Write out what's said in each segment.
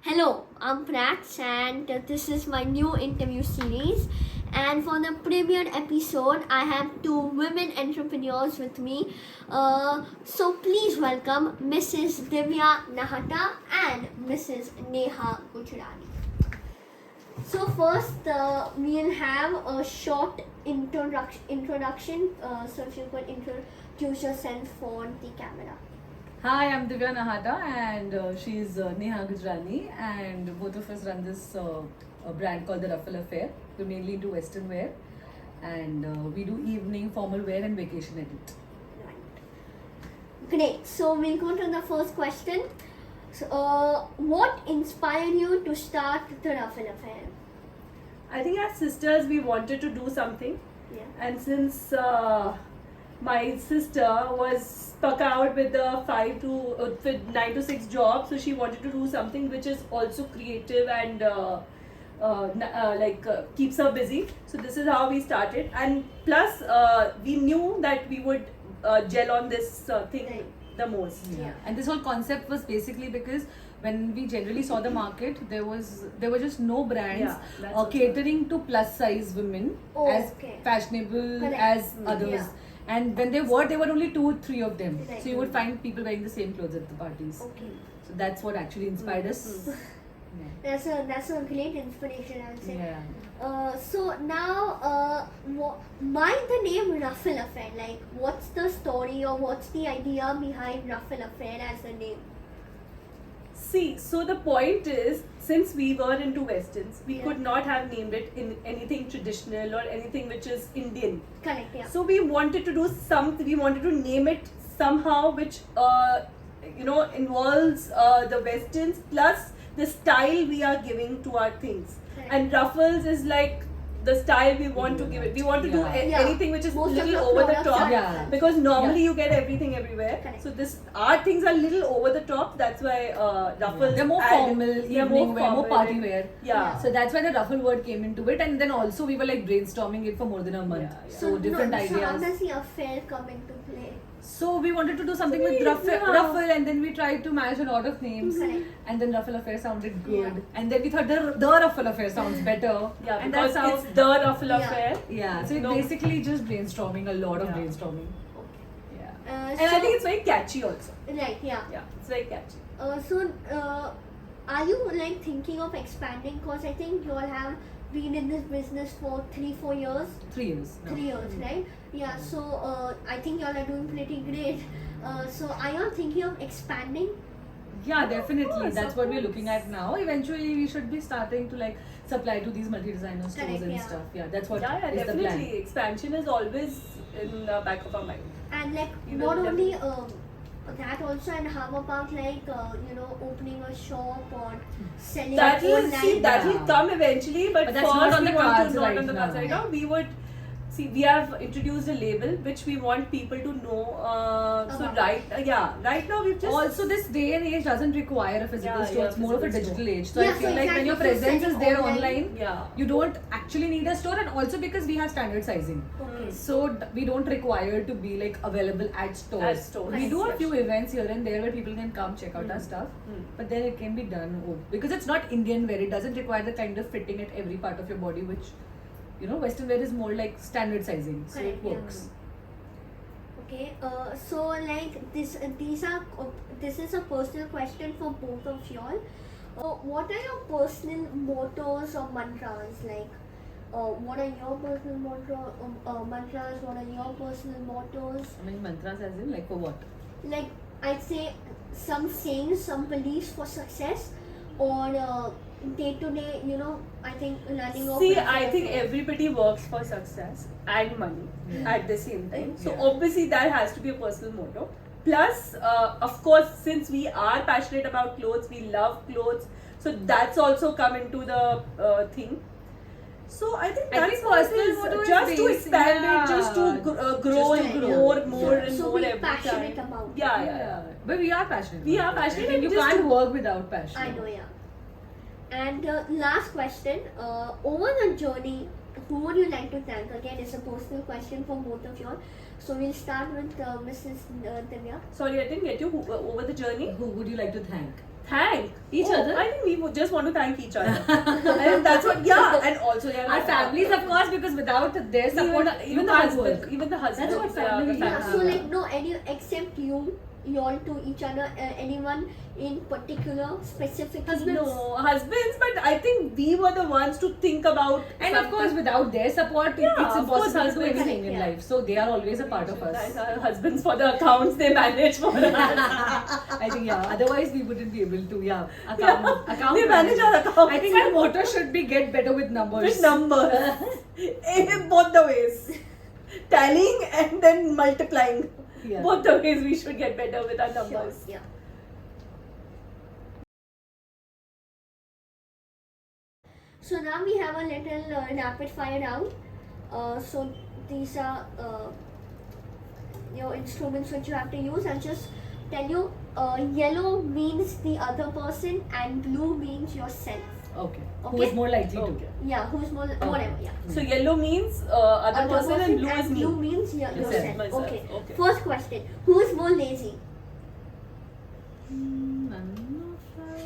Hello, I'm Prats, and this is my new interview series. And for the premiere episode, I have two women entrepreneurs with me. So please welcome Mrs. Divya Nahata and Mrs. Neha Gujrani. So first, we'll have a short introduction. So if you could introduce yourself for the camera. Hi, I'm Divya Nahata and she's Neha Gujrani, and both of us run this brand called the Ruffle Affair. We're mainly into Western wear, and we do evening formal wear and vacation edit. Right. Great. So we'll go to the first question. So, what inspired you to start the Ruffle Affair? I think as sisters we wanted to do something, Yeah. and since my sister was stuck out with the 9 to 6 job, so she wanted to do something which is also creative and keeps her busy. So this is how we started, and plus we knew that we would gel on this thing Right. the most. Yeah. And this whole concept was basically because when we generally saw the market, there were just no brands Yeah, that's also catering to plus size women Oh, as okay. fashionable Correct. as others. Yeah. And when there were only 2-3 of them. Right. So you would find people wearing the same clothes at the parties. Okay. So that's what actually inspired us. That's a great inspiration, I'll say. Yeah. So now, why the name Ruffle Affair? Like, what's the story or what's the idea behind Ruffle Affair as a name? See, so the point is, since we were into westerns, we Yeah. could not have named it in anything traditional or anything which is Indian. Correct, yeah. So we wanted to do something. We wanted to name it somehow which involves the westerns plus the style we are giving to our things. Correct. And ruffles is like the style we want to give it. We want to do Yeah. Yeah. anything which is Most of little your over the products top. are Yeah. ruffles. Because normally you get everything everywhere. Correct. So our things are little over the top. That's why ruffles. They're more add- formal, they're evening wear, more formal. party wear. Yeah. So that's why the ruffle word came into it, and then also we were like brainstorming it for more than a month. Yeah, yeah. So different So how ideas. does the affair come into play? So we wanted to do something with yeah. ruffle, and then we tried to match a lot of names, Correct. and then Ruffle Affair sounded good, Yeah. and then we thought the Ruffle Affair sounds better. Yeah, and because that's how. it's the ruffle Yeah. affair. Yeah, so it's No. basically just brainstorming, a lot of Yeah. brainstorming. Okay. Yeah. And I think it's very catchy also. Right, yeah. Yeah, it's very catchy. Are you like thinking of expanding? Because I think you all have been in this business for 3-4 years. 3 years. now. 3 years, right? Yeah. So I think you all are doing pretty great. So are you all thinking of expanding? Yeah, definitely. course, That's of what we're course. looking at now. Eventually, we should be starting to like supply to these multi-designer stores Correct, and yeah. stuff. Yeah, that's what Yeah, is the definitely. plan. Expansion is always in the back of our mind. And like We not will only that also, and how about like opening a shop or selling That will online? that Yeah. will come eventually, but But that's first not on we the want cards to not right on the cards now. right now. We would see. We have introduced a label which we want people to know. So About. right now we've just Also, this day and age doesn't require a physical Yeah, store. yeah, It's more of a physical digital age. So Yeah, I feel so like when your exactly, so presence is selling there online. online, yeah. you don't actually need a store, and also because we have standard sizing. Okay. So we don't require to be like available at stores. At stores. We do a Yes. few events here and there where people can come check out our stuff, but then it can be done because it's not Indian wear. It doesn't require the kind of fitting at every part of your body, which Western wear is more like standard sizing, so Correct, it yeah. works. Okay, so like this is a personal question for both of y'all. What are your personal mottos or mantras? Like, what are your personal mantras? What are your personal mottos? I mean, mantras as in like for what? Like, I'd say some sayings, some beliefs for success, or day to day. I think running off. See, I think everybody works for success and money Yeah. at the same time. So Yeah. obviously that has to be a personal motto. Plus, of course, since we are passionate about clothes, we love clothes. So that's also come into the thing. So I think I that's think what it personal is. motto is Just to basic, expand yeah. it, just to grow Just and to grow grow. more Yeah. and So more be every passionate time. about it. Yeah. But we are passionate. We about are it. passionate I think and you just can't to- work without passion. I know, yeah. And last question, over the journey, who would you like to thank? Again, it's a personal question for both of you all. So we'll start with Mrs. Divya. Sorry, I didn't get you. Over the journey? Who would you like to thank? Thank Each other? I think we would just want to thank each other. I think that's what. Yeah, and also Our families, of course, because without their support, even the can't husband, work. even the husband. That's what family Yeah, is. so like no any except you all to each other, anyone in particular specifically? No, husbands, but I think we were the ones to think about. And of course, without their support, Yeah, it's of course, impossible to do husbands. anything in Yeah. life. So they are always a part of Thank us. our husbands for the accounts they manage for us. I think otherwise we wouldn't be able to. Account. They manage our accounts. I think our motto should be get better with numbers. With numbers. In both the ways. Tallying and then multiplying. Yeah. Both the ways we should get better with our numbers. Sure, yeah. So now we have a little rapid fire round. So these are your instruments which you have to use. I'll just tell you. Yellow means the other person and blue means yourself. Okay. Who Okay. is more likely to? Okay. Yeah, who's more whatever. Yeah. So yellow means other person and blue is me. Blue means yourself. Myself. Okay. Okay. First question: who is more lazy? None of us.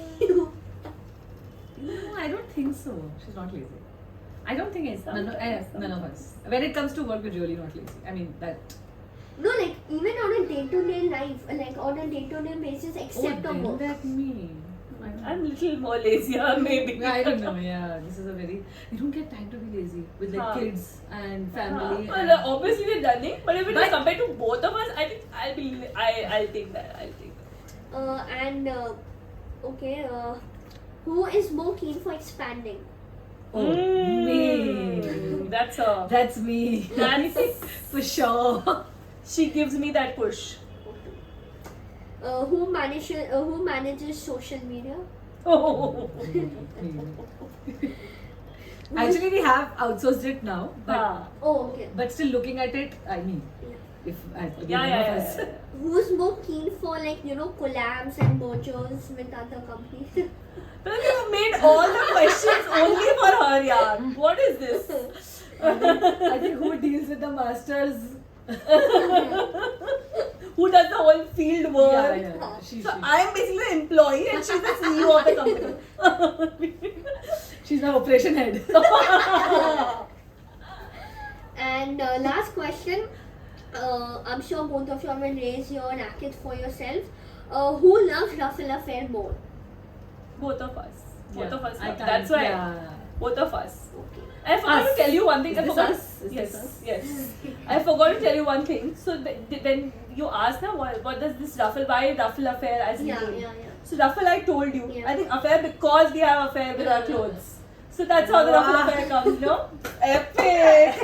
No, I don't think so. She's not lazy. I don't think it's none of us. When it comes to work, we're really not lazy. I mean that. No, like even on a day-to-day life, like on a day-to-day basis, except oh, on then work. that me. I'm a little more lazier, maybe. I don't know. Yeah, this is a very. We don't get time to be lazy with like Huh. kids and family. Well, obviously we're running, but if it is compared to both of us, I think I'll take that. I'll take that. Okay, who is more keen for expanding? Oh, me. That's me. That's for sure. she gives me that push. Who manages social media? Oh. Actually, we have outsourced it now, but Oh, okay. but still looking at it. I mean, if I have to be one of us. Who's more keen for collabs and mergers with other companies? But you made all the questions only for her, yaar. What is this? I think who deals with the masters? Who does the whole field work? Yeah. She. So I'm basically the employee and she's the CEO of the company. She's my operation head. And last question. I'm sure both of you will raise your racket for yourself. Who loves Ruffle Affair more? Both of us. Both of us. I can't, That's why. Yeah. Both of us. Okay. I forgot Us. to tell you one thing. Is I this forgot. us? Is Yes, this us? yes. I forgot to tell you one thing. So then you asked now what does this why Ruffle Affair as Yeah, name? yeah. So Ruffle, I told you. Yeah. I think affair because we have affair with our clothes. So that's how the Ruffle Wow. Affair comes, no? Epic.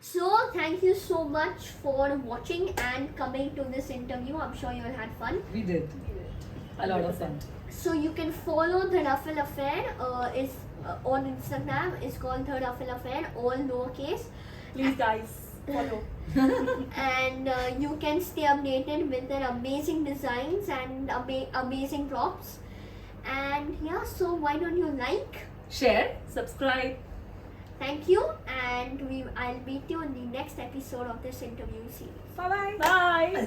So thank you so much for watching and coming to this interview. I'm sure you all had fun. We did. A lot of fun. So you can follow the Ruffle Affair. Is on Instagram. It's called the Ruffle Affair, all lowercase. Please, guys, follow. And you can stay updated with their amazing designs and amazing props. And yeah, so why don't you like? Share. Subscribe. Thank you, and I'll meet you in the next episode of this interview series. Bye-bye. Bye.